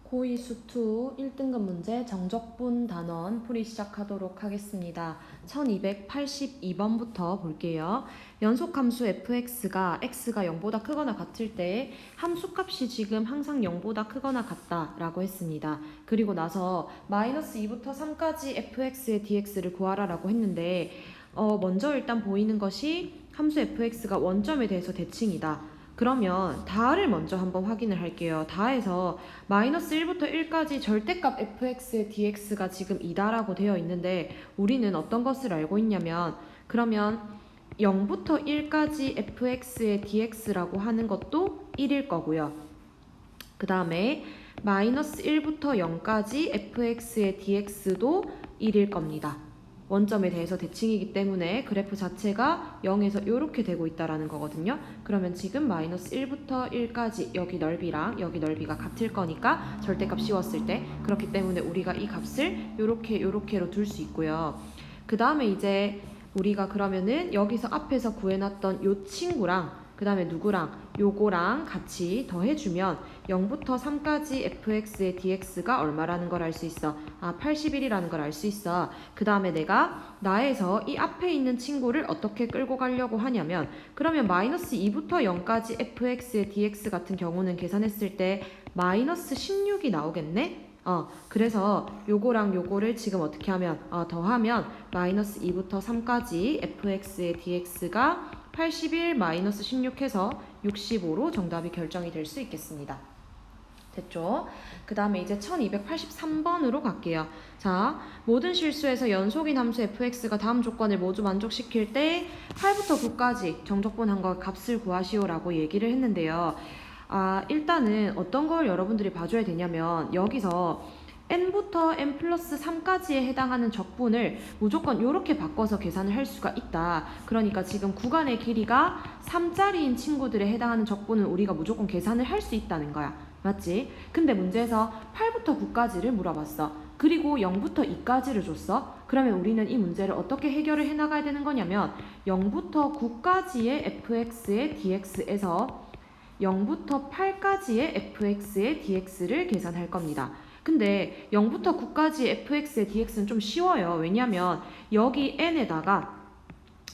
고의수2 1등급 문제 정적분 단원 풀이 시작하도록 하겠습니다. 1282번부터 볼게요. 연속함수 fx가 x가 0보다 크거나 같을 때 함수값이 지금 항상 0보다 크거나 같다라고 했습니다. 그리고 나서 마이너스 2부터 3까지 fx의 dx를 구하라라고 했는데 먼저 일단 보이는 것이 함수 fx가 원점에 대해서 대칭이다. 그러면 다를 먼저 한번 확인을 할게요. 다에서 마이너스 1부터 1까지 절대값 fx의 dx가 지금 2다라고 되어 있는데 우리는 어떤 것을 알고 있냐면 그러면 0부터 1까지 fx의 dx라고 하는 것도 1일 거고요. 그 다음에 마이너스 1부터 0까지 fx의 dx도 1일 겁니다. 원점에 대해서 대칭이기 때문에 그래프 자체가 0에서 이렇게 되고 있다라는 거거든요. 그러면 지금 마이너스 1부터 1까지 여기 넓이랑 여기 넓이가 같을 거니까 절대값 씌웠을 때 그렇기 때문에 우리가 이 값을 요렇게로 둘 수 있고요. 그 다음에 이제 우리가 그러면은 여기서 앞에서 구해놨던 요 친구랑 그 다음에 누구랑 요거랑 같이 더해주면 0부터 3까지 fx의 dx가 얼마라는 걸 알 수 있어. 81이라는 걸 알 수 있어. 그 다음에 내가 나에서 이 앞에 있는 친구를 어떻게 끌고 가려고 하냐면 그러면 마이너스 2부터 0까지 fx의 dx 같은 경우는 계산했을 때 마이너스 16이 나오겠네? 그래서 요거랑 요거를 지금 어떻게 하면 더하면 마이너스 2부터 3까지 fx의 dx가 81 마이너스 16 해서 65로 정답이 결정이 될 수 있겠습니다. 됐죠? 그 다음에 이제 1283번으로 갈게요. 자, 모든 실수에서 연속인 함수 fx가 다음 조건을 모두 만족시킬 때 8부터 9까지 정적분한과 값을 구하시오라고 얘기를 했는데요. 일단은 어떤 걸 여러분들이 봐줘야 되냐면 여기서 n부터 n 플러스 3까지에 해당하는 적분을 무조건 이렇게 바꿔서 계산을 할 수가 있다. 그러니까 지금 구간의 길이가 3짜리인 친구들에 해당하는 적분은 우리가 무조건 계산을 할 수 있다는 거야. 맞지? 근데 문제에서 8부터 9까지를 물어봤어. 그리고 0부터 2까지를 줬어. 그러면 우리는 이 문제를 어떻게 해결을 해나가야 되는 거냐면 0부터 9까지의 fx의 dx에서 0부터 8까지의 fx의 dx를 계산할 겁니다. 근데 0부터 9까지 fx의 dx는 좀 쉬워요. 왜냐면 여기 n에다가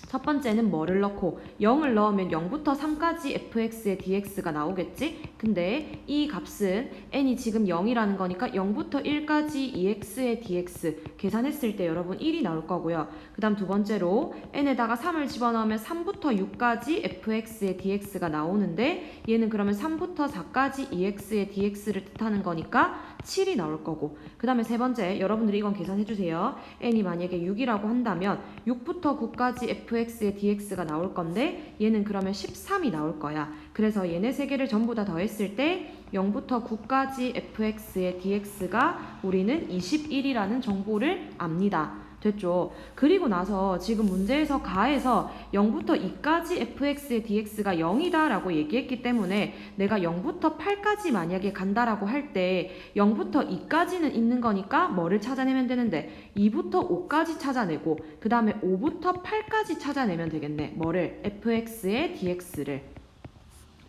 첫 번째는 뭐를 넣고 0을 넣으면 0부터 3까지 fx의 dx가 나오겠지? 근데 이 값은 n이 지금 0이라는 거니까 0부터 1까지 2x의 dx 계산했을 때 여러분 1이 나올 거고요. 그 다음 두 번째로 n에다가 3을 집어넣으면 3부터 6까지 fx의 dx가 나오는데 얘는 그러면 3부터 4까지 2x의 dx를 뜻하는 거니까 7이 나올 거고 그 다음에 세 번째 여러분들이 이건 계산해주세요. n이 만약에 6이라고 한다면 6부터 9까지 fx의 dx가 나올 건데 얘는 그러면 13이 나올 거야. 그래서 얘네 세 개를 전부 다 더했을 때 0부터 9까지 fx의 dx가 우리는 21이라는 정보를 압니다. 됐죠? 그리고 나서 지금 문제에서 가에서 0부터 2까지 fx의 dx가 0이다 라고 얘기했기 때문에 내가 0부터 8까지 만약에 간다라고 할 때 0부터 2까지는 있는 거니까 뭐를 찾아내면 되는데 2부터 5까지 찾아내고 그 다음에 5부터 8까지 찾아내면 되겠네. 뭐를? fx의 dx를.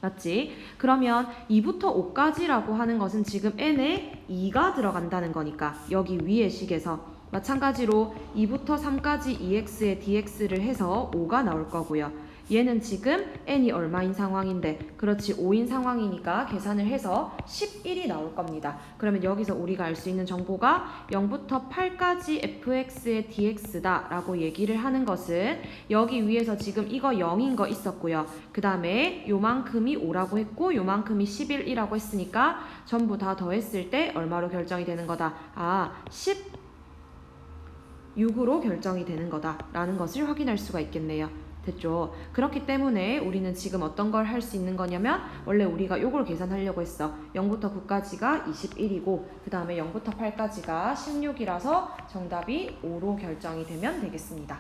맞지? 그러면 2부터 5까지라고 하는 것은 지금 n에 2가 들어간다는 거니까 여기 위의 식에서 마찬가지로 2부터 3까지 2x의 dx를 해서 5가 나올 거고요. 얘는 지금 n이 얼마인 상황인데 그렇지 5인 상황이니까 계산을 해서 11이 나올 겁니다. 그러면 여기서 우리가 알 수 있는 정보가 0부터 8까지 fx의 dx다 라고 얘기를 하는 것은 여기 위에서 지금 이거 0인 거 있었고요. 그 다음에 요만큼이 5라고 했고 요만큼이 11이라고 했으니까 전부 다 더했을 때 얼마로 결정이 되는 거다. 16으로 결정이 되는 거다라는 것을 확인할 수가 있겠네요. 됐죠? 그렇기 때문에 우리는 지금 어떤 걸 할 수 있는 거냐면 원래 우리가 요걸 계산하려고 했어. 0부터 9까지가 21이고 그 다음에 0부터 8까지가 16이라서 정답이 5로 결정이 되면 되겠습니다.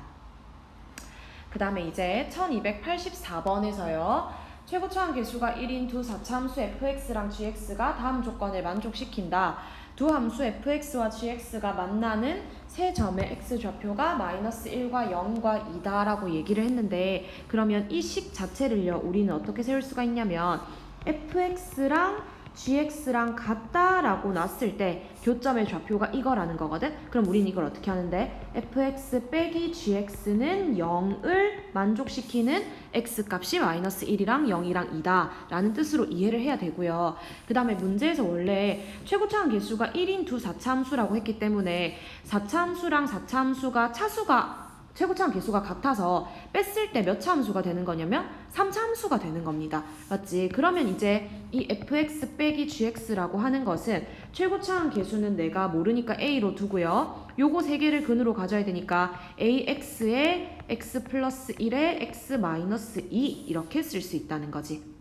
그 다음에 이제 1284번에서요. 최고 초한 개수가 1인 두 4차함수 fx랑 gx가 다음 조건을 만족시킨다. 두 함수 fx와 gx가 만나는 세 점의 x좌표가 마이너스 1과 0과 2다 라고 얘기를 했는데 그러면 이 식 자체를요 우리는 어떻게 세울 수가 있냐면 fx랑 gx랑 같다라고 놨을 때 교점의 좌표가 이거라는 거거든. 그럼 우린 이걸 어떻게 하는데 fx 빼기 gx는 0을 만족시키는 x값이 마이너스 1이랑 0이랑 2다 라는 뜻으로 이해를 해야 되고요. 그 다음에 문제에서 원래 최고차항 계수가 1인 두 4차 함수라고 했기 때문에 4차 함수랑 4차 함수가 차수가 최고차항 계수가 같아서 뺐을 때 몇 차 함수가 되는 거냐면 3차 함수가 되는 겁니다. 맞지? 그러면 이제 이 fx 빼기 gx라고 하는 것은 최고차항 계수는 내가 모르니까 a로 두고요. 요거 세 개를 근으로 가져야 되니까 ax에 x 플러스 1에 x 마이너스 2 이렇게 쓸 수 있다는 거지.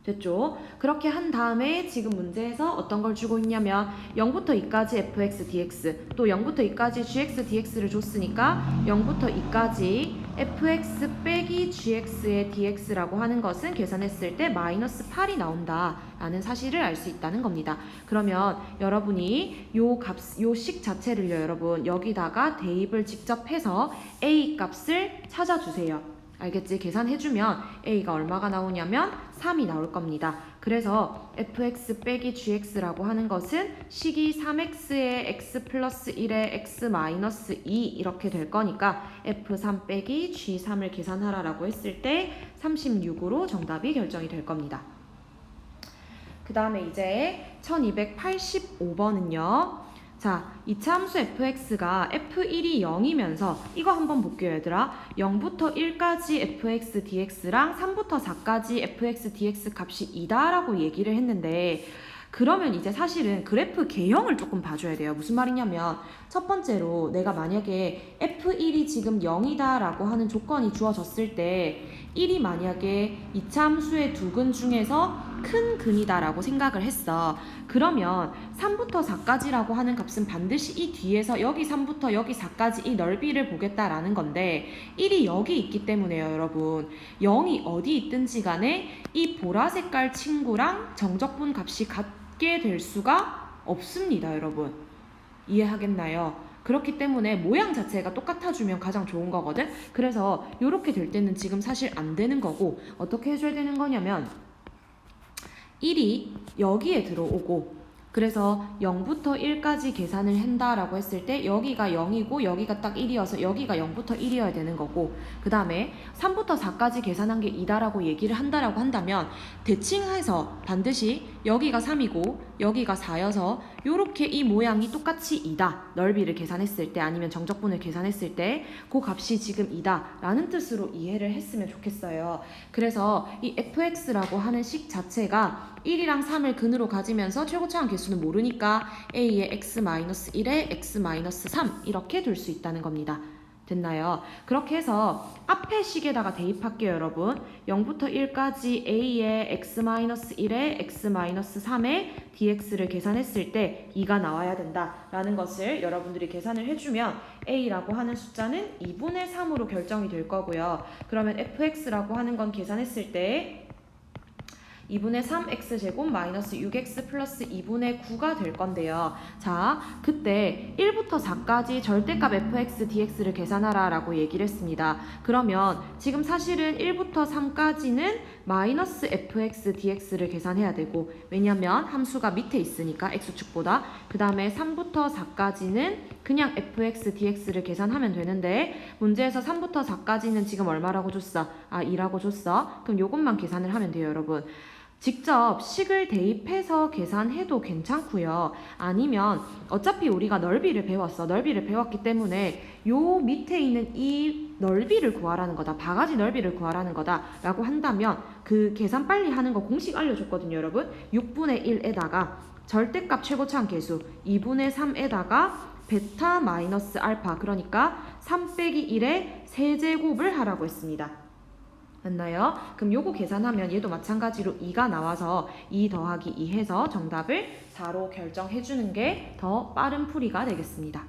됐죠? 그렇게 한 다음에 지금 문제에서 어떤 걸 주고 있냐면 0부터 2까지 fx dx 또 0부터 2까지 gx dx를 줬으니까 0부터 2까지 fx 빼기 gx의 dx라고 하는 것은 계산했을 때 마이너스 8이 나온다 라는 사실을 알 수 있다는 겁니다. 그러면 여러분이 요 식 자체를요 여러분 여기다가 대입을 직접 해서 a 값을 찾아주세요. 알겠지? 계산해주면 a가 얼마가 나오냐면 3이 나올 겁니다. 그래서 fx 빼기 gx라고 하는 것은 식이 3x에 x 플러스 1에 x 마이너스 2 이렇게 될 거니까 f3 빼기 g3을 계산하라라고 했을 때 36으로 정답이 결정이 될 겁니다. 그 다음에 이제 1285번은요. 자, 이차 함수 fx가 f1이 0이면서 이거 한번 볼게요 얘들아. 0부터 1까지 fx dx랑 3부터 4까지 fx dx 값이 2다 라고 얘기를 했는데 그러면 이제 사실은 그래프 개형을 조금 봐줘야 돼요. 무슨 말이냐면 첫 번째로 내가 만약에 f1이 지금 0이다 라고 하는 조건이 주어졌을 때 1이 만약에 이차 함수의 두 근 중에서 큰 근이다 라고 생각을 했어. 그러면 3부터 4까지라고 하는 값은 반드시 이 뒤에서 여기 3부터 여기 4까지 이 넓이를 보겠다라는 건데 1이 여기 있기 때문에요 여러분. 0이 어디 있든지 간에 이 보라색깔 친구랑 정적분 값이 같게 될 수가 없습니다 여러분. 이해하겠나요? 그렇기 때문에 모양 자체가 똑같아주면 가장 좋은 거거든. 그래서 이렇게 될 때는 지금 사실 안 되는 거고 어떻게 해줘야 되는 거냐면 1이 여기에 들어오고 그래서 0부터 1까지 계산을 한다라고 했을 때 여기가 0이고 여기가 딱 1이어서 여기가 0부터 1이어야 되는 거고 그 다음에 3부터 4까지 계산한 게 2다라고 얘기를 한다라고 한다면 대칭해서 반드시 여기가 3이고 여기가 4여서 요렇게 이 모양이 똑같이 2다 넓이를 계산했을 때 아니면 정적분을 계산했을 때 그 값이 지금 2다 라는 뜻으로 이해를 했으면 좋겠어요. 그래서 이 fx라고 하는 식 자체가 1이랑 3을 근으로 가지면서 최고차항 개수는 모르니까 a의 x-1에 x-3 이렇게 둘 수 있다는 겁니다. 됐나요? 그렇게 해서 앞에 식에다가 대입할게요 여러분. 0부터 1까지 a의 x-1에 x-3의 dx를 계산했을 때 2가 나와야 된다라는 것을 여러분들이 계산을 해주면 a라고 하는 숫자는 2분의 3으로 결정이 될 거고요. 그러면 fx라고 하는 건 계산했을 때 2분의 3x제곱 마이너스 6x 플러스 2분의 9가 될 건데요. 자, 그때 1부터 4까지 절대값 fx dx를 계산하라 라고 얘기를 했습니다. 그러면 지금 사실은 1부터 3까지는 마이너스 fx dx를 계산해야 되고 왜냐면 함수가 밑에 있으니까 x축보다 그 다음에 3부터 4까지는 그냥 fx dx를 계산하면 되는데 문제에서 3부터 4까지는 지금 얼마라고 줬어? 2라고 줬어. 그럼 요것만 계산을 하면 돼요 여러분. 직접 식을 대입해서 계산해도 괜찮고요. 아니면 어차피 우리가 넓이를 배웠어. 넓이를 배웠기 때문에 요 밑에 있는 이 넓이를 구하라는 거다. 바가지 넓이를 구하라는 거다 라고 한다면 그 계산 빨리 하는 거 공식 알려줬거든요 여러분. 6분의 1에다가 절대값 최고차항 계수 2분의 3에다가 베타 마이너스 알파 그러니까 3 빼기 1의 세제곱을 하라고 했습니다. 맞나요? 그럼 요거 계산하면 얘도 마찬가지로 2가 나와서 2 더하기 2 해서 정답을 4로 결정해주는 게 더 빠른 풀이가 되겠습니다.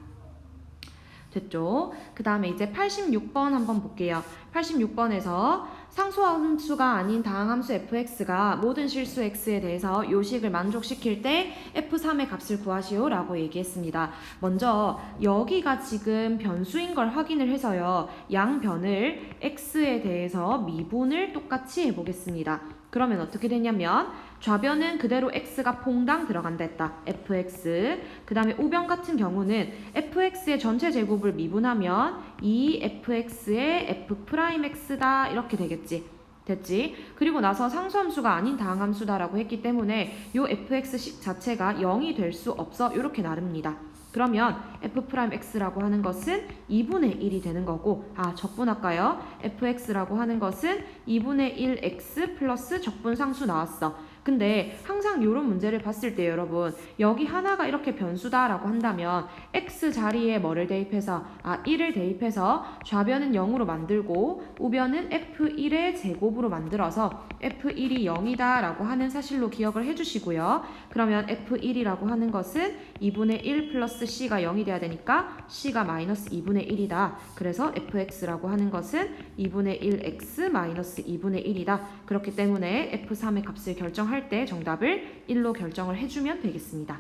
됐죠? 그 다음에 이제 86번 한번 볼게요. 86번에서 상수함수가 아닌 다항함수 fx가 모든 실수 x에 대해서 요식을 만족시킬 때 f3의 값을 구하시오 라고 얘기했습니다. 먼저 여기가 지금 변수인 걸 확인을 해서요. 양변을 x에 대해서 미분을 똑같이 해보겠습니다. 그러면 어떻게 되냐면 좌변은 그대로 x가 퐁당 들어간다 했다. fx. 그 다음에 우변 같은 경우는 fx의 전체 제곱을 미분하면 2fx의 f'x다 이렇게 되겠지. 됐지? 그리고 나서 상수함수가 아닌 다항함수다라고 했기 때문에 요 fx 자체가 0이 될 수 없어 이렇게 나릅니다. 그러면 f'x라고 하는 것은 2분의 1이 되는 거고 적분할까요? fx라고 하는 것은 2분의 1x 플러스 적분상수 나왔어. 근데 항상 이런 문제를 봤을 때 여러분 여기 하나가 이렇게 변수다라고 한다면 x 자리에 뭐를 대입해서 1을 대입해서 좌변은 0으로 만들고 우변은 f1의 제곱으로 만들어서 f1이 0이다 라고 하는 사실로 기억을 해주시고요. 그러면 f1이라고 하는 것은 2분의 1 플러스 c가 0이 돼야 되니까 c가 마이너스 2분의 1이다. 그래서 fx라고 하는 것은 2분의 1x 마이너스 2분의 1이다. 그렇기 때문에 f3의 값을 결정할 때 정답을 1로 결정을 해주면 되겠습니다.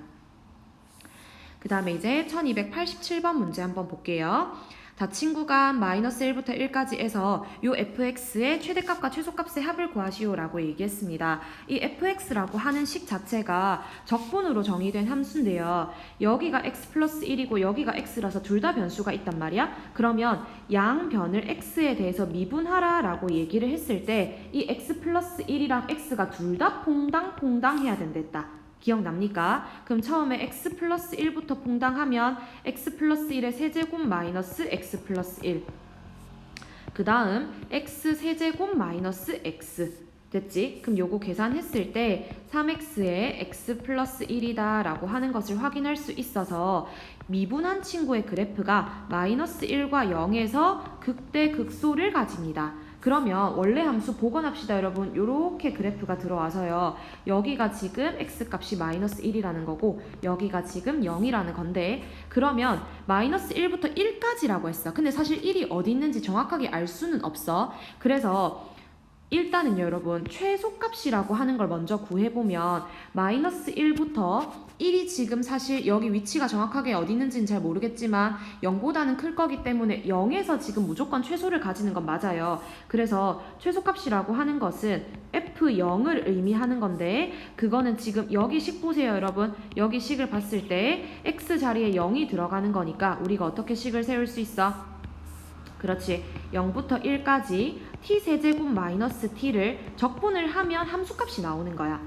그 다음에 이제 1287번 문제 한번 볼게요. 닫힌 구간 마이너스 1부터 1까지 해서 요 fx의 최대값과 최소값의 합을 구하시오 라고 얘기했습니다. 이 fx라고 하는 식 자체가 적분으로 정의된 함수인데요. 여기가 x 플러스 1이고 여기가 x라서 둘 다 변수가 있단 말이야. 그러면 양변을 x에 대해서 미분하라 라고 얘기를 했을 때 이 x 플러스 1이랑 x가 둘 다 퐁당 해야 된댔다. 기억납니까? 그럼 처음에 x 플러스 1부터 퐁당하면 x 플러스 1의 세제곱 마이너스 x 플러스 1. 그 다음 x 세제곱 마이너스 x. 됐지? 그럼 요거 계산했을 때 3x에 x 플러스 1이다 라고 하는 것을 확인할 수 있어서 미분한 친구의 그래프가 마이너스 1과 0에서 극대극소를 가집니다. 그러면 원래 함수 복원합시다 여러분. 요렇게 그래프가 들어와서요. 여기가 지금 x값이 마이너스 1이라는 거고 여기가 지금 0이라는 건데 그러면 마이너스 1부터 1까지라고 했어. 근데 사실 1이 어디 있는지 정확하게 알 수는 없어. 그래서 일단은요 여러분 최소값이라고 하는 걸 먼저 구해보면 마이너스 1부터 1이 지금 사실 여기 위치가 정확하게 어디 있는지는 잘 모르겠지만 0보다는 클 거기 때문에 0에서 지금 무조건 최소를 가지는 건 맞아요. 그래서 최소값이라고 하는 것은 F0을 의미하는 건데 그거는 지금 여기 식 보세요 여러분. 여기 식을 봤을 때 X 자리에 0이 들어가는 거니까 우리가 어떻게 식을 세울 수 있어? 그렇지. 0부터 1까지 t세제곱 마이너스 t를 적분을 하면 함수값이 나오는 거야.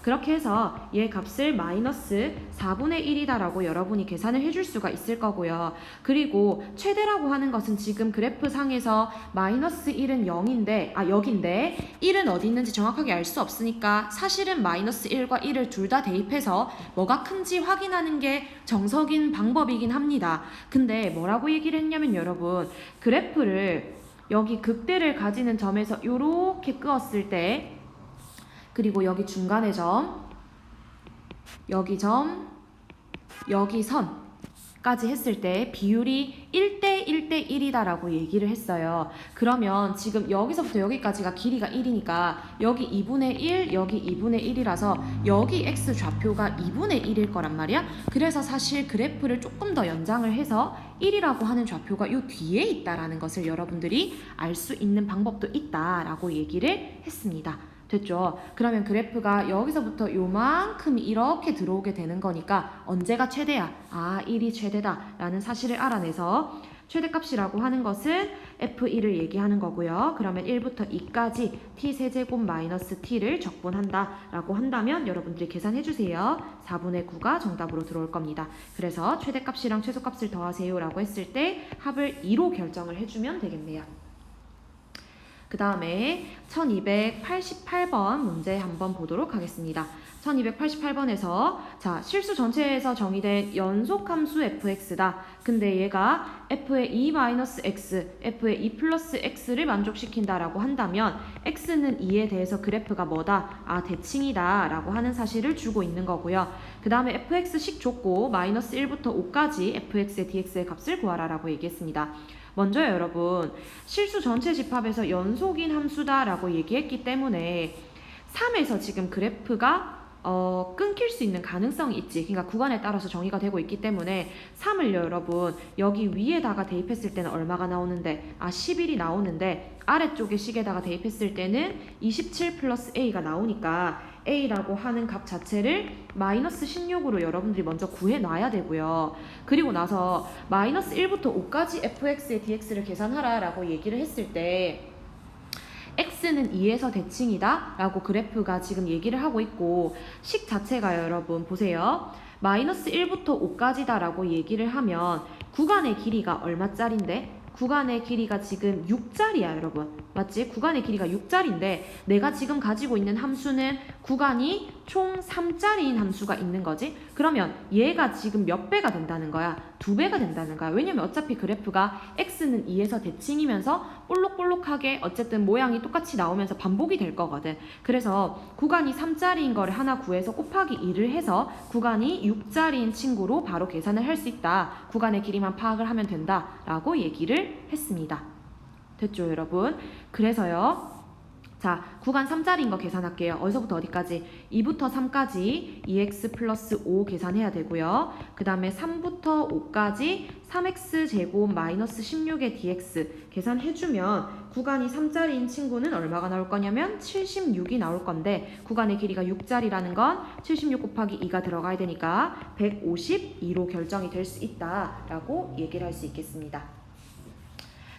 그렇게 해서 얘 값을 마이너스 4분의 1이다 라고 여러분이 계산을 해줄 수가 있을 거고요. 그리고 최대라고 하는 것은 지금 그래프 상에서 마이너스 1은 0인데 여긴데 1은 어디 있는지 정확하게 알 수 없으니까 사실은 마이너스 1과 1을 둘 다 대입해서 뭐가 큰지 확인하는 게 정석인 방법이긴 합니다. 근데 뭐라고 얘기를 했냐면 여러분 그래프를 여기 극대를 가지는 점에서 요렇게 끄었을 때 그리고 여기 중간의 점 여기 점 여기 선까지 했을 때 비율이 1대 1대 1이다 라고 얘기를 했어요. 그러면 지금 여기서부터 여기까지가 길이가 1이니까 여기 2분의 1 여기 2분의 1이라서 여기 x 좌표가 2분의 1일 거란 말이야. 그래서 사실 그래프를 조금 더 연장을 해서 1이라고 하는 좌표가 요 뒤에 있다라는 것을 여러분들이 알 수 있는 방법도 있다라고 얘기를 했습니다. 됐죠? 그러면 그래프가 여기서부터 요만큼 이렇게 들어오게 되는 거니까 언제가 최대야? 1이 최대다 라는 사실을 알아내서 최대값이라고 하는 것은 F1을 얘기하는 거고요. 그러면 1부터 2까지 t세제곱 마이너스 t를 적분한다 라고 한다면 여러분들이 계산해주세요. 4분의 9가 정답으로 들어올 겁니다. 그래서 최대값이랑 최소값을 더하세요 라고 했을 때 합을 2로 결정을 해주면 되겠네요. 그 다음에 1288번 문제 한번 보도록 하겠습니다. 1288번에서 자 실수 전체에서 정의된 연속함수 fx다. 근데 얘가 f의 2-x, f의 2 플러스 x를 만족시킨다 라고 한다면 x는 2에 대해서 그래프가 뭐다? 대칭이다 라고 하는 사실을 주고 있는 거고요. 그 다음에 fx식 줬고 마이너스 1부터 5까지 fx의 dx의 값을 구하라 라고 얘기했습니다. 먼저요 여러분 실수 전체 집합에서 연속인 함수다 라고 얘기했기 때문에 3에서 지금 그래프가 끊길 수 있는 가능성이 있지. 그러니까 구간에 따라서 정의가 되고 있기 때문에 3을 여러분 여기 위에다가 대입했을 때는 얼마가 나오는데 11이 나오는데 아래쪽에 식에다가 대입했을 때는 27 플러스 A가 나오니까 A라고 하는 값 자체를 마이너스 16으로 여러분들이 먼저 구해놔야 되고요. 그리고 나서 마이너스 1부터 5까지 fx의 dx를 계산하라 라고 얘기를 했을 때 x는 2에서 대칭이다 라고 그래프가 지금 얘기를 하고 있고 식 자체가 여러분 보세요. 마이너스 1부터 5까지다 라고 얘기를 하면 구간의 길이가 얼마짜린데? 구간의 길이가 지금 6짜리야 여러분. 맞지? 구간의 길이가 6짜리인데 내가 지금 가지고 있는 함수는 구간이 총 3짜리인 함수가 있는 거지. 그러면 얘가 지금 몇 배가 된다는 거야? 2배가 된다는 거야. 왜냐면 어차피 그래프가 x는 2에서 대칭이면서 볼록볼록하게 어쨌든 모양이 똑같이 나오면서 반복이 될 거거든. 그래서 구간이 3짜리인 거를 하나 구해서 곱하기 2를 해서 구간이 6짜리인 친구로 바로 계산을 할 수 있다. 구간의 길이만 파악을 하면 된다 라고 얘기를 했습니다. 됐죠 여러분? 그래서요. 자, 구간 3짜리인 거 계산할게요. 어디서부터 어디까지? 2부터 3까지 2x 플러스 5 계산해야 되고요. 그 다음에 3부터 5까지 3x 제곱 마이너스 16의 dx 계산해주면 구간이 3짜리인 친구는 얼마가 나올 거냐면 76이 나올 건데 구간의 길이가 6짜리라는 건 76 곱하기 2가 들어가야 되니까 152로 결정이 될 수 있다라고 얘기를 할 수 있겠습니다.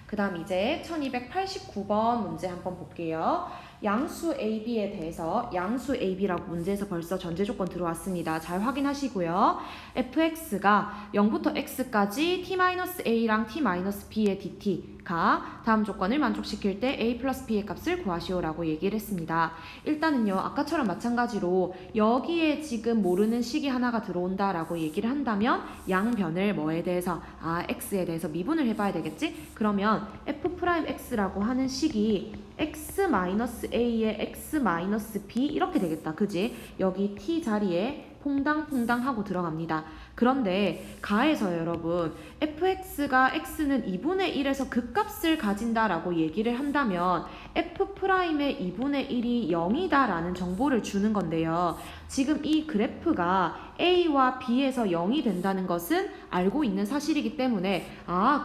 그 다음 이제 1289번 문제 한번 볼게요. 양수 AB에 대해서 양수 AB라고 문제에서 벌써 전제 조건 들어왔습니다. 잘 확인하시고요. fx가 0부터 x까지 t-a랑 t-b의 dt가 다음 조건을 만족시킬 때 a 플러스 b의 값을 구하시오라고 얘기를 했습니다. 일단은요. 아까처럼 마찬가지로 여기에 지금 모르는 식이 하나가 들어온다라고 얘기를 한다면 양변을 뭐에 대해서? x에 대해서 미분을 해봐야 되겠지? 그러면 f'x라고 하는 식이 x-a에 x-b 이렇게 되겠다. 그지? 여기 t 자리에 퐁당퐁당 하고 들어갑니다. 그런데 가에서 여러분 fx가 x는 2분의 1에서 극값을 가진다라고 얘기를 한다면 f'의 2분의 1이 0이다 라는 정보를 주는 건데요. 지금 이 그래프가 a와 b에서 0이 된다는 것은 알고 있는 사실이기 때문에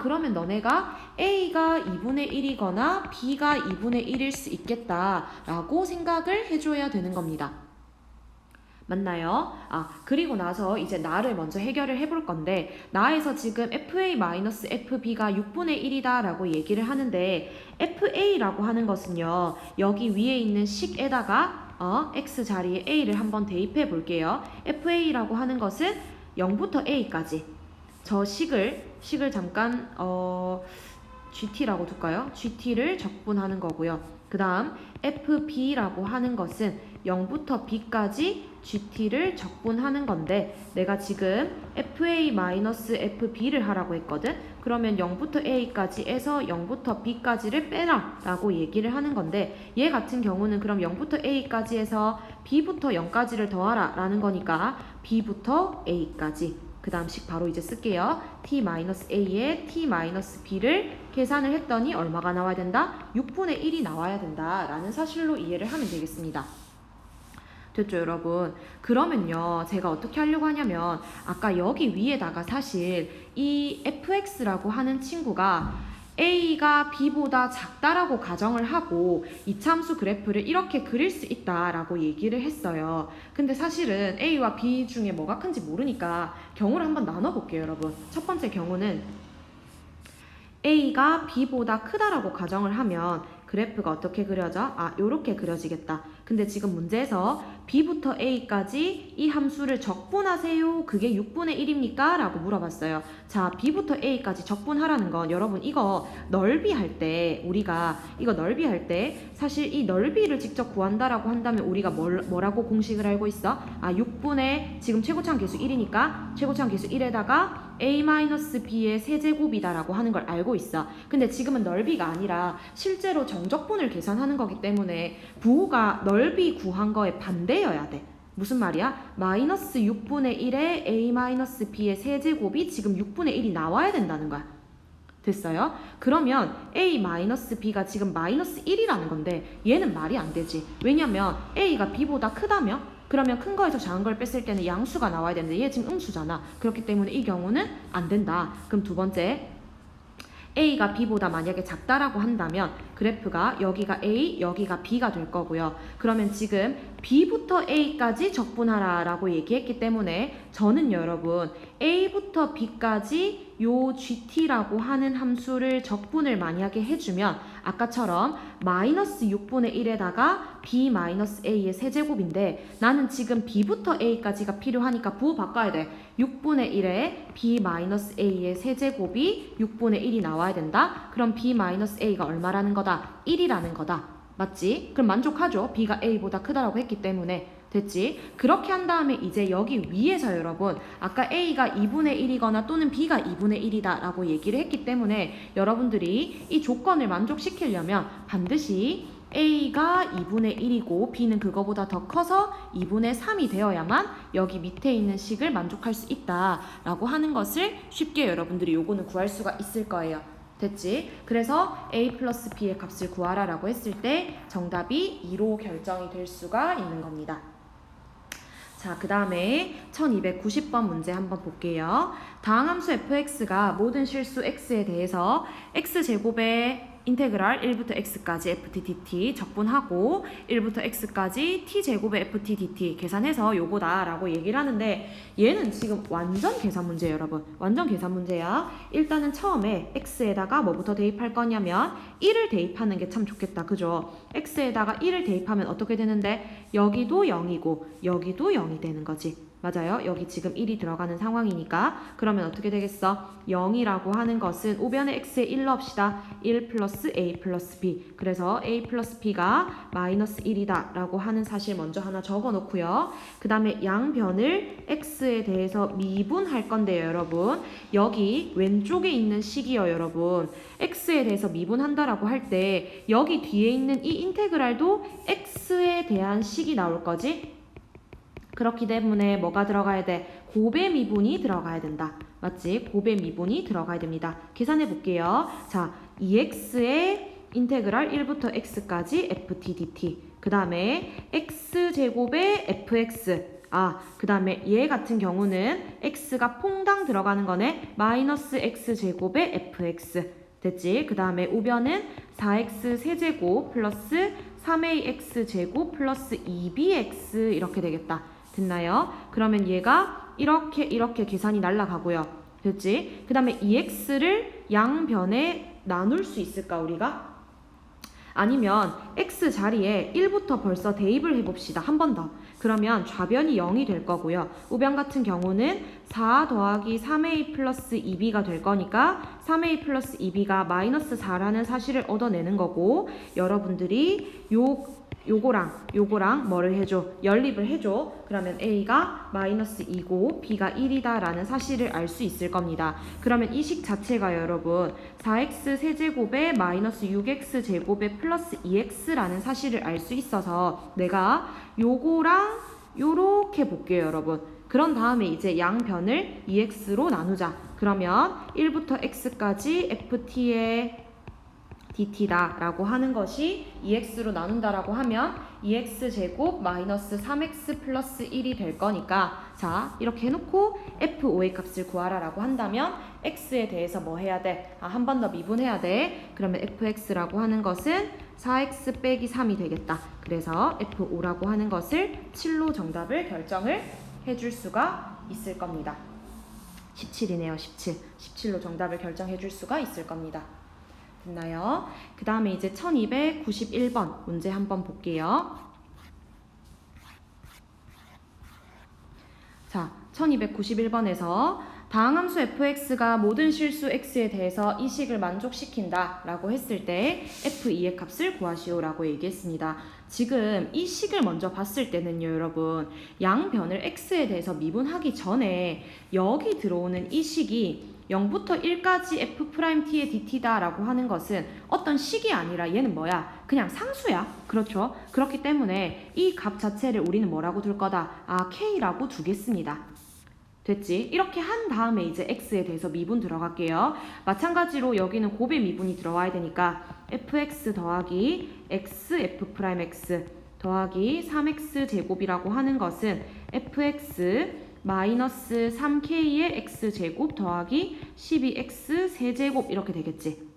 그러면 너네가 a가 2분의 1이거나 b가 2분의 1일 수 있겠다라고 생각을 해줘야 되는 겁니다. 맞나요? 그리고 나서 이제 나를 먼저 해결을 해볼 건데 나에서 지금 fa-fb가 6분의 1이다 라고 얘기를 하는데 fa라고 하는 것은요. 여기 위에 있는 식에다가 x 자리에 a를 한번 대입해 볼게요. fa라고 하는 것은 0부터 a까지 저 식을 잠깐 gt라고 둘까요? gt를 적분하는 거고요. 그 다음 fb라고 하는 것은 0부터 b까지 gt를 적분하는 건데 내가 지금 fa-fb를 하라고 했거든. 그러면 0부터 a까지 에서 0부터 b까지를 빼라 라고 얘기를 하는 건데 얘 같은 경우는 그럼 0부터 a까지 해서 b부터 0까지를 더하라 라는 거니까 b부터 a까지 그 다음 식 바로 이제 쓸게요. t-a에 t-b를 계산을 했더니 얼마가 나와야 된다? 6분의 1이 나와야 된다 라는 사실로 이해를 하면 되겠습니다. 됐죠 여러분? 그러면요 제가 어떻게 하려고 하냐면 아까 여기 위에다가 사실 이 fx라고 하는 친구가 a가 b보다 작다라고 가정을 하고 이차함수 그래프를 이렇게 그릴 수 있다라고 얘기를 했어요. 근데 사실은 a와 b 중에 뭐가 큰지 모르니까 경우를 한번 나눠볼게요 여러분. 첫 번째 경우는 a가 b보다 크다라고 가정을 하면 그래프가 어떻게 그려져? 요렇게 그려지겠다. 근데 지금 문제에서 b부터 a까지 이 함수를 적분하세요. 그게 6분의 1입니까? 라고 물어봤어요. 자, b부터 a까지 적분하라는 건 여러분 이거 넓이할 때 우리가 이거 넓이할 때 사실 이 넓이를 직접 구한다라고 한다면 우리가 뭐라고 공식을 알고 있어? 6분의 지금 최고차항 계수 1이니까 최고차항 계수 1에다가 a-b의 세제곱이다 라고 하는 걸 알고 있어. 근데 지금은 넓이가 아니라 실제로 정적분을 계산하는 거기 때문에 부호가 넓이 구한 거에 반대여야 돼. 무슨 말이야? 마이너스 6분의 1에 a-b의 세제곱이 지금 6분의 1이 나와야 된다는 거야. 됐어요? 그러면 a-b가 지금 마이너스 1이라는 건데 얘는 말이 안 되지. 왜냐면 a가 b보다 크다며? 그러면 큰 거에서 작은 걸 뺐을 때는 양수가 나와야 되는데 얘 지금 음수잖아. 그렇기 때문에 이 경우는 안 된다. 그럼 두 번째, A가 B보다 만약에 작다라고 한다면 그래프가 여기가 A, 여기가 B가 될 거고요. 그러면 지금 B부터 A까지 적분하라 라고 얘기했기 때문에 저는 여러분 A부터 B까지 요 GT라고 하는 함수를 적분을 만약에 해주면 아까처럼 마이너스 6분의 1에다가 B 마이너스 A의 세제곱인데 나는 지금 B부터 A까지가 필요하니까 부호 바꿔야 돼. 6분의 1에 B 마이너스 A의 세제곱이 6분의 1이 나와야 된다. 그럼 B 마이너스 A가 얼마라는 거다? 1이라는 거다. 맞지? 그럼 만족하죠? B가 A보다 크다라고 했기 때문에. 됐지? 그렇게 한 다음에 이제 여기 위에서 여러분 아까 A가 2분의 1이거나 또는 B가 2분의 1이다 라고 얘기를 했기 때문에 여러분들이 이 조건을 만족시키려면 반드시 A가 2분의 1이고 B는 그거보다 더 커서 2분의 3이 되어야만 여기 밑에 있는 식을 만족할 수 있다 라고 하는 것을 쉽게 여러분들이 요거는 구할 수가 있을 거예요. 됐지? 그래서 A 플러스 B의 값을 구하라 라고 했을 때 정답이 2로 결정이 될 수가 있는 겁니다. 자, 그 다음에 1290번 문제 한번 볼게요. 다항함수 fx가 모든 실수 x에 대해서 x제곱의 인테그랄 1부터 x까지 ft dt 적분하고 1부터 x까지 t제곱의 ft dt 계산해서 요거다 라고 얘기를 하는데 얘는 지금 완전 계산 문제예요 여러분. 완전 계산 문제야. 일단은 처음에 x에다가 뭐부터 대입할 거냐면 1을 대입하는 게 참 좋겠다. 그죠? x에다가 1을 대입하면 어떻게 되는데 여기도 0이고 여기도 0이 되는 거지. 맞아요. 여기 지금 1이 들어가는 상황이니까 그러면 어떻게 되겠어? 0이라고 하는 것은 우변에 x에 1 넣읍시다. 1 플러스 a 플러스 b. 그래서 a 플러스 b가 마이너스 1이다 라고 하는 사실 먼저 하나 적어 놓고요. 그 다음에 양변을 x에 대해서 미분할 건데요 여러분. 여기 왼쪽에 있는 식이요 여러분. x에 대해서 미분한다라고 할 때 여기 뒤에 있는 이 인테그랄도 x에 대한 식이 나올 거지? 그렇기 때문에 뭐가 들어가야 돼? 곱의 미분이 들어가야 된다. 맞지? 곱의 미분이 들어가야 됩니다. 계산해 볼게요. 자, 2x의 인테그랄 1부터 x까지 ft dt. 그 다음에 x제곱의 fx. 그 다음에 얘 같은 경우는 x가 퐁당 들어가는 거네. 마이너스 x제곱의 fx. 됐지? 그 다음에 우변은 4x 세제곱 플러스 3ax 제곱 플러스 2bx 이렇게 되겠다. 됐나요? 그러면 얘가 이렇게 계산이 날아가고요. 됐지? 그 다음에 2x를 양변에 나눌 수 있을까 우리가? 아니면 x 자리에 1부터 벌써 대입을 해봅시다. 한 번 더. 그러면 좌변이 0이 될 거고요. 우변 같은 경우는 4 더하기 3a 플러스 2b가 될 거니까 3a 플러스 2b가 마이너스 4라는 사실을 얻어내는 거고 여러분들이 요거랑 뭐를 해줘? 연립을 해줘. 그러면 A가 마이너스 2고 B가 1이다 라는 사실을 알 수 있을 겁니다. 그러면 이 식 자체가 여러분 4x 세제곱에 마이너스 6x 제곱에 플러스 2x라는 사실을 알 수 있어서 내가 요거랑 요렇게 볼게요 여러분. 그런 다음에 이제 양변을 2x로 나누자. 그러면 1부터 x까지 ft의 dt다 라고 하는 것이 2x로 나눈다라고 하면 2x제곱 마이너스 3x 플러스 1이 될 거니까 자 이렇게 해놓고 f5의 값을 구하라 라고 한다면 x에 대해서 뭐 해야 돼? 한 번 더 미분해야 돼. 그러면 fx라고 하는 것은 4x 빼기 3이 되겠다. 그래서 f5라고 하는 것을 7로 정답을 결정을 해줄 수가 있을 겁니다. 17이네요. 17로 정답을 결정해 줄 수가 있을 겁니다. 됐나요? 그 다음에 이제 1291번 문제 한번 볼게요. 자, 1291번에서 다항함수 fx가 모든 실수 x에 대해서 이 식을 만족시킨다 라고 했을 때 f2의 값을 구하시오 라고 얘기했습니다. 지금 이 식을 먼저 봤을 때는요 여러분 양변을 x에 대해서 미분하기 전에 여기 들어오는 이 식이 0부터 1까지 f't의 dt다 라고 하는 것은 어떤 식이 아니라 얘는 뭐야? 그냥 상수야. 그렇죠? 그렇기 때문에 이 값 자체를 우리는 뭐라고 둘 거다? k라고 두겠습니다. 됐지? 이렇게 한 다음에 이제 x에 대해서 미분 들어갈게요. 마찬가지로 여기는 곱의 미분이 들어와야 되니까 fx 더하기 x f'x 더하기 3x제곱이라고 하는 것은 fx 마이너스 3k의 x제곱 더하기 12x 세제곱 이렇게 되겠지.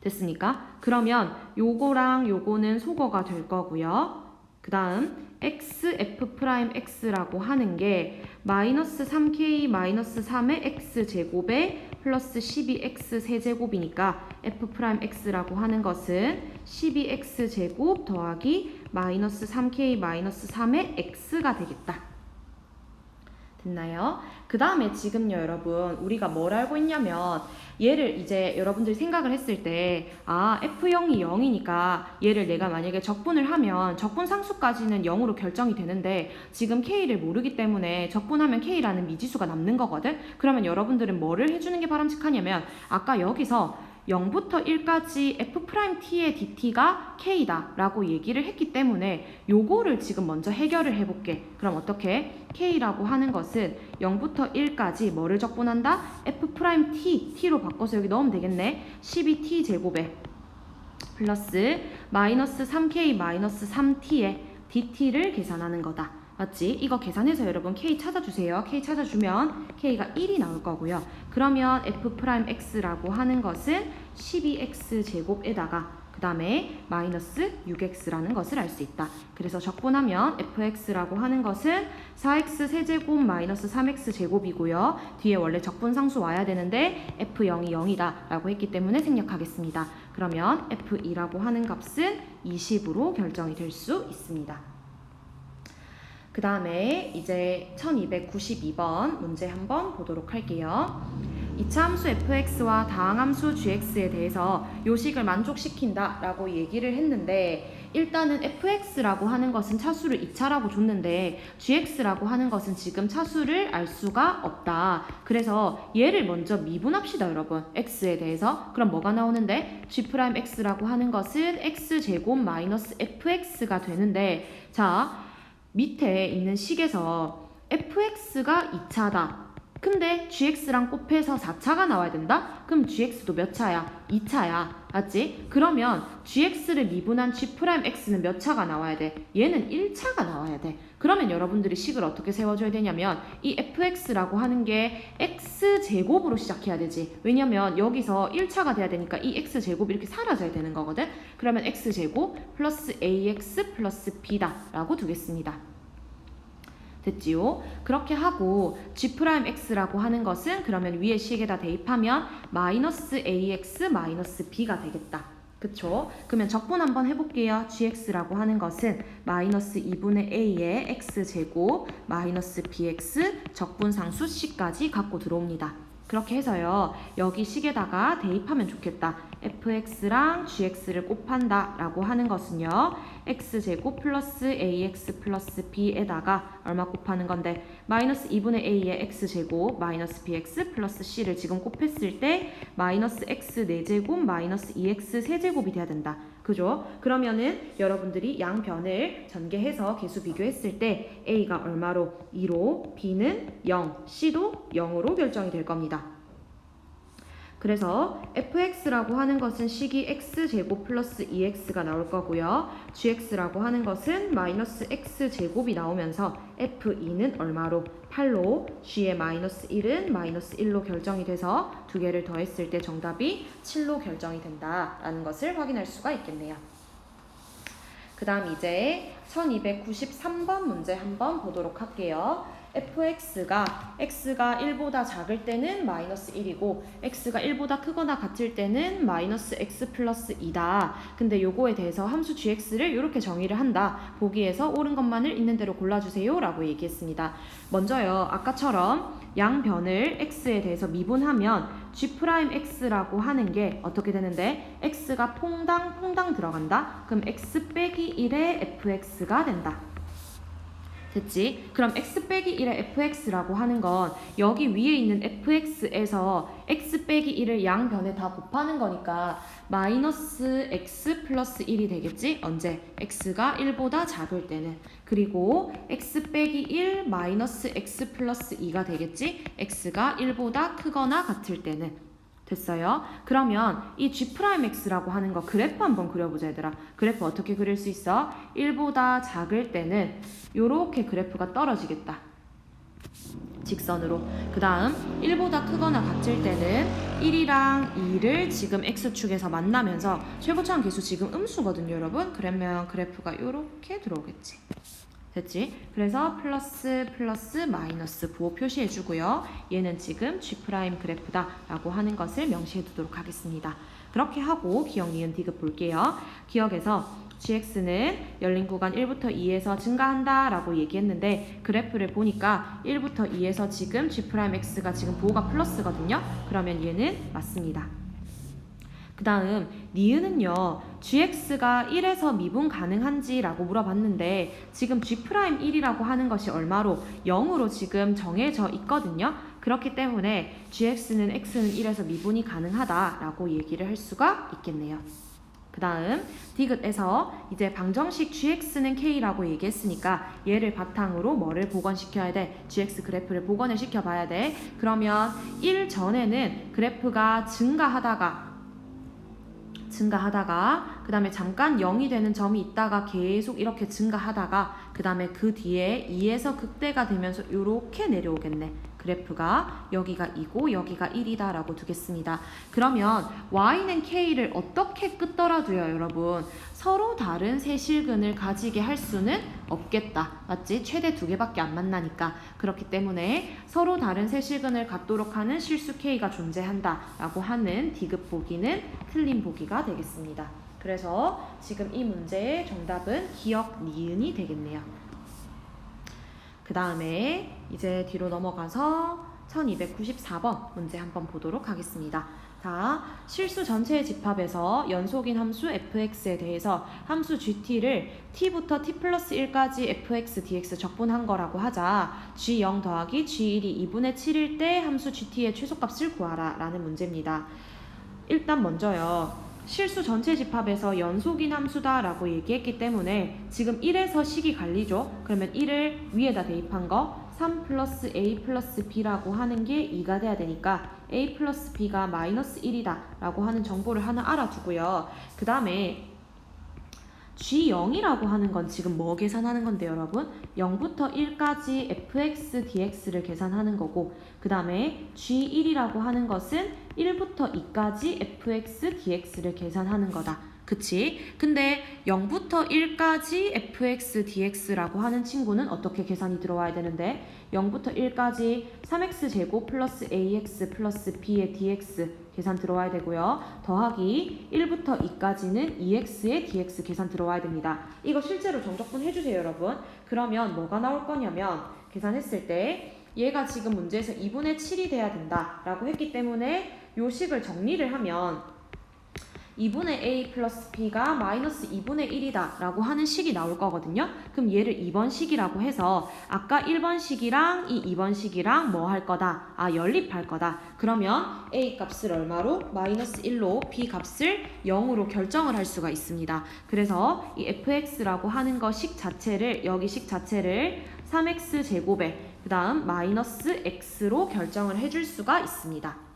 됐습니까? 그러면 요거랑 요거는 소거가 될 거고요. 그 다음 x f'x라고 하는 게 마이너스 3k 마이너스 3의 x제곱에 플러스 12x 세제곱이니까 f'x라고 하는 것은 12x제곱 더하기 마이너스 3k 마이너스 3의 x가 되겠다. 됐나요? 그 다음에 지금요 여러분 우리가 뭘 알고 있냐면 얘를 이제 여러분들이 생각을 했을 때 f0이 0이니까 얘를 내가 만약에 적분을 하면 적분 상수까지는 0으로 결정이 되는데 지금 k를 모르기 때문에 적분하면 k라는 미지수가 남는 거거든. 그러면 여러분들은 뭐를 해주는 게 바람직하냐면 아까 여기서 0부터 1까지 f't의 dt가 k다 라고 얘기를 했기 때문에 요거를 지금 먼저 해결을 해볼게. 그럼 어떻게? k라고 하는 것은 0부터 1까지 뭐를 적분한다? f't, t로 바꿔서 여기 넣으면 되겠네. 12t 제곱에 플러스 마이너스 3k 마이너스 3t의 dt를 계산하는 거다. 맞지? 이거 계산해서 여러분 k 찾아주세요. k 찾아주면 k가 1이 나올 거고요. 그러면 f'x라고 하는 것은 12x 제곱에다가 그 다음에 마이너스 6x라는 것을 알 수 있다. 그래서 적분하면 fx라고 하는 것은 4x 세제곱 마이너스 3x 제곱이고요. 뒤에 원래 적분상수 와야 되는데 f0이 0이다 라고 했기 때문에 생략하겠습니다. 그러면 f2라고 하는 값은 20으로 결정이 될 수 있습니다. 그 다음에 이제 1292번 문제 한번 보도록 할게요. 이차함수 fx와 다항함수 gx에 대해서 요식을 만족시킨다 라고 얘기를 했는데 일단은 fx라고 하는 것은 차수를 2차라고 줬는데 gx라고 하는 것은 지금 차수를 알 수가 없다. 그래서 얘를 먼저 미분합시다 여러분. x에 대해서. 그럼 뭐가 나오는데 g'x라고 하는 것은 x제곱 마이너스 fx가 되는데 자 밑에 있는 식에서 fx가 2차다. 근데 gx랑 곱해서 4차가 나와야 된다? 그럼 gx도 몇 차야? 2차야. 맞지? 그러면 gx를 미분한 g'x는 몇 차가 나와야 돼? 얘는 1차가 나와야 돼. 그러면 여러분들이 식을 어떻게 세워줘야 되냐면 이 fx라고 하는 게 x제곱으로 시작해야 되지. 왜냐면 여기서 1차가 돼야 되니까 이 x제곱이 이렇게 사라져야 되는 거거든. 그러면 x제곱 플러스 ax 플러스 b다 라고 두겠습니다. 됐지요? 그렇게 하고 g'x라고 하는 것은 그러면 위에 식에다 대입하면 마이너스 ax 마이너스 b가 되겠다. 그쵸? 그러면 적분 한번 해볼게요. gx라고 하는 것은 마이너스 2분의 a의 x제곱 마이너스 bx 적분상수 c까지 갖고 들어옵니다. 그렇게 해서요. 여기 식에다가 대입하면 좋겠다. fx랑 gx를 곱한다 라고 하는 것은요. x제곱 플러스 ax 플러스 b에다가 얼마 곱하는 건데 마이너스 2분의 a의 x제곱 마이너스 bx 플러스 c를 지금 곱했을 때 마이너스 x 4제곱 마이너스 2x 세제곱이 돼야 된다. 그죠? 그러면은 여러분들이 양변을 전개해서 개수 비교했을 때 a가 얼마로 2로 b는 0, c도 0으로 결정이 될 겁니다. 그래서 fx라고 하는 것은 식이 x제곱 플러스 2x가 나올 거고요. gx라고 하는 것은 마이너스 x제곱이 나오면서 f2는 얼마로? 8로 g의 마이너스 1은 마이너스 1로 결정이 돼서 두 개를 더했을 때 정답이 7로 결정이 된다라는 것을 확인할 수가 있겠네요. 그 다음 이제 1293번 문제 한번 보도록 할게요. fx가 x가 1보다 작을 때는 마이너스 1이고 x가 1보다 크거나 같을 때는 마이너스 x 플러스 2다. 근데 요거에 대해서 함수 gx를 이렇게 정의를 한다. 보기에서 옳은 것만을 있는 대로 골라주세요 라고 얘기했습니다. 먼저요. 아까처럼 양변을 x에 대해서 미분하면 g'x라고 하는 게 어떻게 되는데 x가 퐁당 들어간다. 그럼 x 빼기 1의 fx가 된다. 됐지? 그럼 x 빼기 1의 fx라고 하는 건 여기 위에 있는 fx에서 x 빼기 1을 양변에 다 곱하는 거니까 마이너스 x 플러스 1이 되겠지? 언제? x가 1보다 작을 때는. 그리고 x 빼기 1 마이너스 x 플러스 2가 되겠지? x가 1보다 크거나 같을 때는. 됐어요? 그러면 이 G'X라고 하는 거 그래프 한번 그려보자 얘들아. 그래프 어떻게 그릴 수 있어? 1보다 작을 때는 요렇게 그래프가 떨어지겠다. 직선으로. 그 다음 1보다 크거나 같을 때는 1이랑 2를 지금 X축에서 만나면서 최고차원 계수 지금 음수거든요 여러분. 그러면 그래프가 요렇게 들어오겠지. 됐지? 그래서 플러스 플러스 마이너스 부호 표시해 주고요. 얘는 지금 G' 그래프다 라고 하는 것을 명시해 두도록 하겠습니다. 그렇게 하고 기억, 니은, 디귿 볼게요. 기억에서 gx는 열린 구간 1부터 2에서 증가한다 라고 얘기했는데 그래프를 보니까 1부터 2에서 지금 G'X가 지금 부호가 플러스거든요. 그러면 얘는 맞습니다. 그 다음 니은은요 gx가 1에서 미분 가능한지 라고 물어봤는데 지금 G'1이라고 하는 것이 얼마로 0으로 지금 정해져 있거든요. 그렇기 때문에 gx는 x는 1에서 미분이 가능하다 라고 얘기를 할 수가 있겠네요. 그 다음 디귿에서 이제 방정식 gx는 k라고 얘기했으니까 얘를 바탕으로 뭐를 복원시켜야 돼? gx 그래프를 복원을 시켜봐야 돼. 그러면 1 전에는 그래프가 증가하다가 그 다음에 잠깐 0이 되는 점이 있다가 계속 이렇게 증가하다가 그 다음에 그 뒤에 2에서 극대가 되면서 이렇게 내려오겠네. 그래프가 여기가 2고 여기가 1이다 라고 두겠습니다. 그러면 y는 k를 어떻게 끄더라도요 여러분 서로 다른 세실근을 가지게 할 수는 없겠다. 맞지? 최대 2개밖에 안 만나니까. 그렇기 때문에 서로 다른 세실근을 갖도록 하는 실수 k가 존재한다 라고 하는 디귿 보기는 틀린 보기가 되겠습니다. 그래서 지금 이 문제의 정답은 기억 니은이 되겠네요. 그 다음에 이제 뒤로 넘어가서 1294번 문제 한번 보도록 하겠습니다. 자, 실수 전체의 집합에서 연속인 함수 fx에 대해서 함수 gt를 t부터 t 플러스 1까지 fx dx 적분한 거라고 하자. g0 더하기 g1이 2분의 7일 때 함수 gt의 최소값을 구하라 라는 문제입니다. 일단 먼저요. 실수 전체 집합에서 연속인 함수다 라고 얘기했기 때문에 지금 1에서 식이 갈리죠. 그러면 1을 위에다 대입한 거 3 플러스 a 플러스 b라고 하는 게 2가 돼야 되니까 a 플러스 b가 마이너스 1이다 라고 하는 정보를 하나 알아두고요. 그 다음에 G0이라고 하는 건 지금 뭐 계산하는 건데요 여러분? 0부터 1까지 fx dx를 계산하는 거고 그 다음에 G1이라고 하는 것은 1부터 2까지 fx dx를 계산하는 거다. 그치? 근데 0부터 1까지 fx dx라고 하는 친구는 어떻게 계산이 들어와야 되는데 0부터 1까지 3x제곱 플러스 ax 플러스 b의 dx 계산 들어와야 되고요. 더하기 1부터 2까지는 2x의 dx 계산 들어와야 됩니다. 이거 실제로 정적분 해주세요 여러분. 그러면 뭐가 나올 거냐면 계산했을 때 얘가 지금 문제에서 2분의 7이 돼야 된다 라고 했기 때문에 요 식을 정리를 하면 2분의 a 플러스 b가 마이너스 2분의 1이다 라고 하는 식이 나올 거거든요. 그럼 얘를 2번 식이라고 해서 아까 1번 식이랑 이 2번 식이랑 뭐 할 거다? 연립할 거다. 그러면 a 값을 얼마로? 마이너스 1로 b 값을 0으로 결정을 할 수가 있습니다. 그래서 이 fx라고 하는 거 식 자체를 여기 식 자체를 3x 제곱에 그 다음 마이너스 x로 결정을 해줄 수가 있습니다.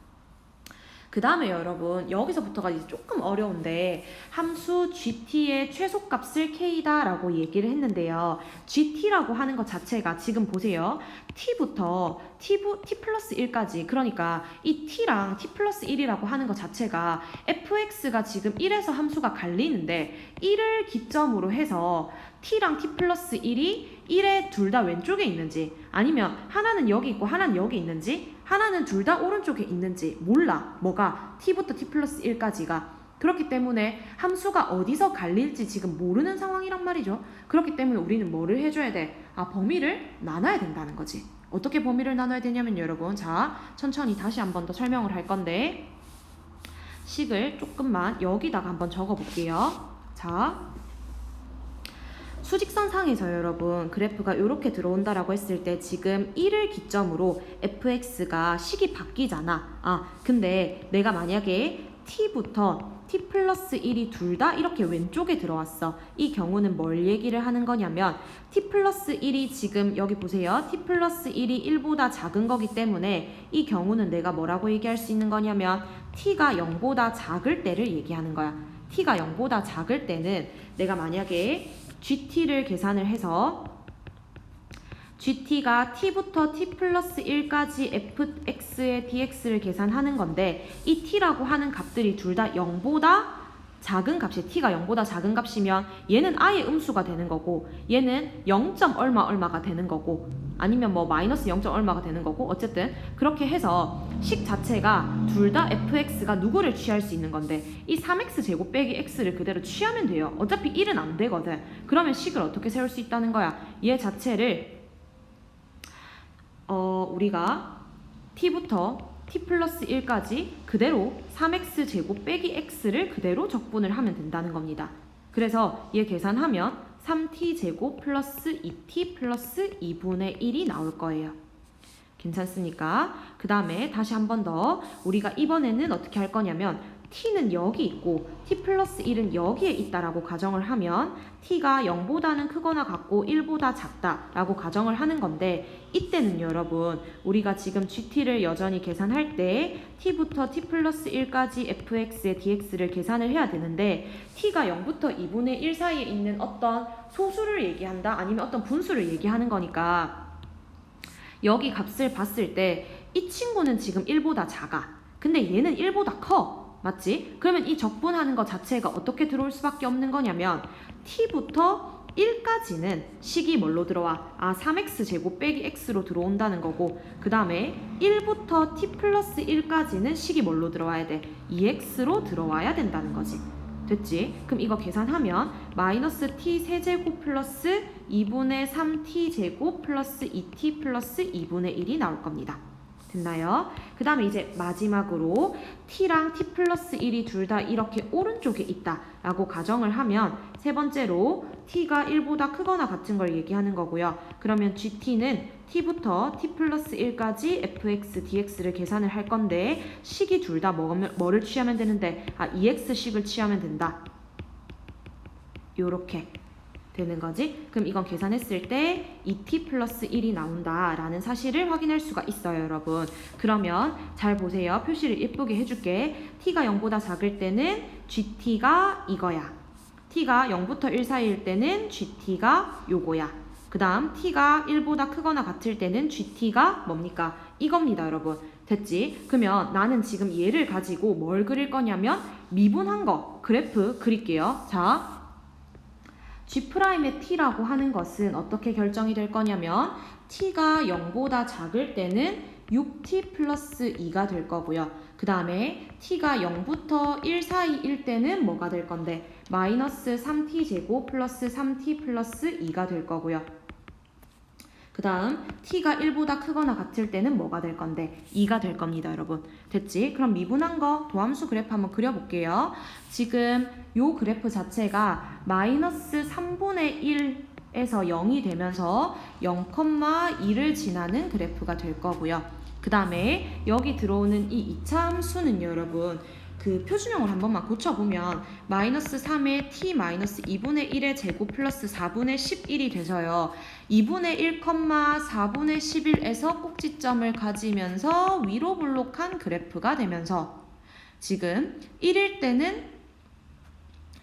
그 다음에 여러분 여기서부터가 이제 조금 어려운데 함수 gt의 최소값을 k다 라고 얘기를 했는데요. gt라고 하는 것 자체가 지금 보세요. t부터 t 플러스 1까지 그러니까 이 t랑 t 플러스 1이라고 하는 것 자체가 fx가 지금 1에서 함수가 갈리는데 1을 기점으로 해서 t랑 t 플러스 1이 1에 둘 다 왼쪽에 있는지 아니면 하나는 여기 있고 하나는 여기 있는지 하나는 둘 다 오른쪽에 있는지 몰라. 뭐가? t부터 t 플러스 1까지가. 그렇기 때문에 함수가 어디서 갈릴지 지금 모르는 상황이란 말이죠. 그렇기 때문에 우리는 뭐를 해줘야 돼? 범위를 나눠야 된다는 거지. 어떻게 범위를 나눠야 되냐면 여러분 자 천천히 다시 한 번 더 설명을 할 건데 식을 조금만 여기다가 한번 적어 볼게요. 자 수직선상에서 여러분 그래프가 이렇게 들어온다라고 했을 때 지금 1을 기점으로 fx가 식이 바뀌잖아. 근데 내가 만약에 t부터 t 플러스 1이 둘 다 이렇게 왼쪽에 들어왔어. 이 경우는 뭘 얘기를 하는 거냐면 t 플러스 1이 지금 여기 보세요. t 플러스 1이 1보다 작은 거기 때문에 이 경우는 내가 뭐라고 얘기할 수 있는 거냐면 t가 0보다 작을 때를 얘기하는 거야. t가 0보다 작을 때는 내가 만약에 gt를 계산을 해서 gt가 t부터 t 플러스 1까지 fx의 dx를 계산하는 건데 이 t라고 하는 값들이 둘 다 0보다 작은 값이 t가 0보다 작은 값이면 얘는 아예 음수가 되는 거고 얘는 0. 얼마가 되는 거고 아니면 뭐 마이너스 0. 얼마가 되는 거고 어쨌든 그렇게 해서 식 자체가 둘 다 fx가 누구를 취할 수 있는 건데 이 3x 제곱 빼기 x를 그대로 취하면 돼요. 어차피 1은 안 되거든. 그러면 식을 어떻게 세울 수 있다는 거야? 얘 자체를 우리가 t부터 t 플러스 1까지 그대로 3x 제곱 빼기 x를 그대로 적분을 하면 된다는 겁니다. 그래서 얘 계산하면 3t 제곱 플러스 2t 플러스 2분의 1이 나올 거예요. 괜찮습니까? 그 다음에 다시 한 번 더 우리가 이번에는 어떻게 할 거냐면 t는 여기 있고 t 플러스 1은 여기에 있다라고 가정을 하면 t가 0보다는 크거나 같고 1보다 작다라고 가정을 하는 건데 이때는 여러분 우리가 지금 gt를 여전히 계산할 때 t부터 t 플러스 1까지 fx의 dx를 계산을 해야 되는데 t가 0부터 2분의 1 사이에 있는 어떤 소수를 얘기한다 아니면 어떤 분수를 얘기하는 거니까 여기 값을 봤을 때 이 친구는 지금 1보다 작아. 근데 얘는 1보다 커. 맞지? 그러면 이 적분하는 것 자체가 어떻게 들어올 수밖에 없는 거냐면 t부터 1까지는 식이 뭘로 들어와? 3x 제곱 빼기 x로 들어온다는 거고 그 다음에 1부터 t 플러스 1까지는 식이 뭘로 들어와야 돼? 2x로 들어와야 된다는 거지. 됐지? 그럼 이거 계산하면 마이너스 t 세제곱 플러스 2분의 3t 제곱 플러스 2t 플러스 2분의 1이 나올 겁니다. 됐나요? 그 다음에 이제 마지막으로 t랑 t 플러스 1이 둘 다 이렇게 오른쪽에 있다 라고 가정을 하면 세 번째로 t가 1보다 크거나 같은 걸 얘기하는 거고요. 그러면 gt는 t부터 t 플러스 1까지 fx dx를 계산을 할 건데 식이 둘 다 뭐를 취하면 되는데 2x식을 취하면 된다. 요렇게 되는 거지. 그럼 이건 계산했을 때 2t 플러스 1이 나온다라는 사실을 확인할 수가 있어요, 여러분. 그러면 잘 보세요. 표시를 예쁘게 해줄게. t가 0보다 작을 때는 gt가 이거야. t가 0부터 1 사이일 때는 gt가 요거야. 그 다음 t가 1보다 크거나 같을 때는 gt가 뭡니까? 이겁니다, 여러분. 됐지? 그러면 나는 지금 얘를 가지고 뭘 그릴 거냐면 미분한 거, 그래프 그릴게요. 자, G'의 t라고 하는 것은 어떻게 결정이 될 거냐면 t가 0보다 작을 때는 6t 플러스 2가 될 거고요. 그 다음에 t가 0부터 1 사이일 때는 뭐가 될 건데 마이너스 3t 제곱 플러스 3t 플러스 2가 될 거고요. 그 다음 t가 1보다 크거나 같을 때는 뭐가 될 건데 2가 될 겁니다, 여러분. 됐지? 그럼 미분한 거 도함수 그래프 한번 그려볼게요. 지금 요 그래프 자체가 마이너스 3분의 1에서 0이 되면서 0,2를 지나는 그래프가 될 거고요. 그 다음에 여기 들어오는 이 2차 함수는요, 여러분. 그 표준형을 한 번만 고쳐보면 마이너스 3의 t 마이너스 2분의 1의 제곱 플러스 4분의 11이 돼서요. 2분의 1, 4분의 11에서 꼭지점을 가지면서 위로 볼록한 그래프가 되면서 지금 1일 때는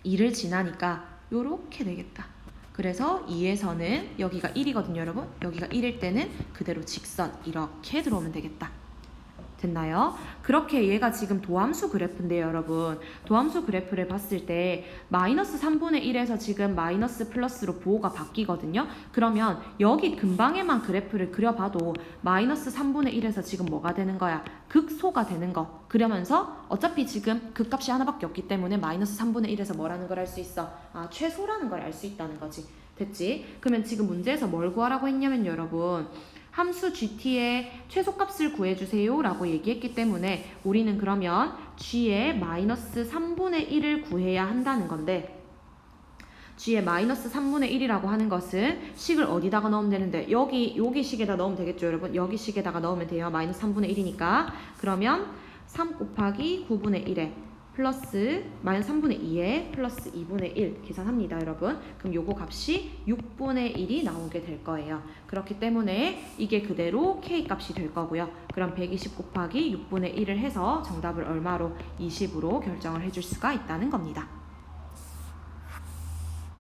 2를 지나니까 요렇게 되겠다. 그래서 2에서는 여기가 1이거든요, 여러분. 여기가 1일 때는 그대로 직선 이렇게 들어오면 되겠다. 됐나요? 그렇게 얘가 지금 도함수 그래프인데요, 여러분. 도함수 그래프를 봤을 때 마이너스 3분의 1에서 지금 마이너스 플러스로 부호가 바뀌거든요. 그러면 여기 근방에만 그래프를 그려봐도 마이너스 3분의 1에서 지금 뭐가 되는 거야? 극소가 되는 거. 그러면서 어차피 지금 극값이 하나밖에 없기 때문에 마이너스 3분의 1에서 뭐라는 걸 알 수 있어? 최소라는 걸 알 수 있다는 거지. 됐지? 그러면 지금 문제에서 뭘 구하라고 했냐면 여러분, 함수 gt의 최소값을 구해주세요 라고 얘기했기 때문에 우리는 그러면 g의 마이너스 3분의 1을 구해야 한다는 건데 g의 마이너스 3분의 1이라고 하는 것은 식을 어디다가 넣으면 되는데 여기 식에다 넣으면 되겠죠, 여러분. 여기 식에다가 넣으면 돼요. 마이너스 3분의 1이니까. 그러면 3 곱하기 9분의 1에 플러스 마이너스 3분의 2에 플러스 2분의 1 계산합니다, 여러분. 그럼 요거 값이 6분의 1이 나오게 될 거예요. 그렇기 때문에 이게 그대로 K 값이 될 거고요. 그럼 120 곱하기 6분의 1을 해서 정답을 얼마로? 20으로 결정을 해줄 수가 있다는 겁니다.